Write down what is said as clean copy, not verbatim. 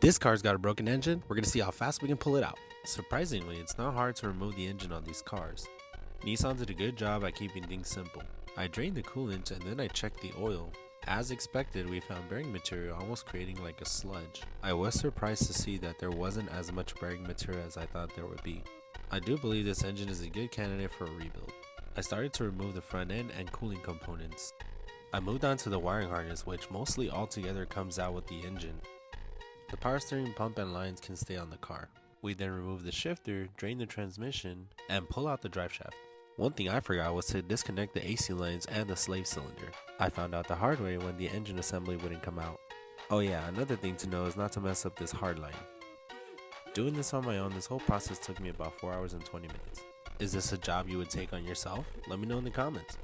This car's got a broken engine. We're gonna see how fast we can pull it out. Surprisingly, it's not hard to remove the engine on these cars. Nissan did a good job at keeping things simple. I drained the coolant and then I checked the oil. As expected, we found bearing material almost creating like a sludge. I was surprised to see that there wasn't as much bearing material as I thought there would be. I do believe this engine is a good candidate for a rebuild. I started to remove the front end and cooling components. I moved on to the wiring harness, which mostly altogether comes out with the engine. The power steering pump and lines can stay on the car. We then remove the shifter, drain the transmission, and pull out the drive shaft. One thing I forgot was to disconnect the AC lines and the slave cylinder. I found out the hard way when the engine assembly wouldn't come out. Oh yeah, another thing to know is not to mess up this hard line. Doing this on my own, this whole process took me about 4 hours and 20 minutes. Is this a job you would take on yourself? Let me know in the comments.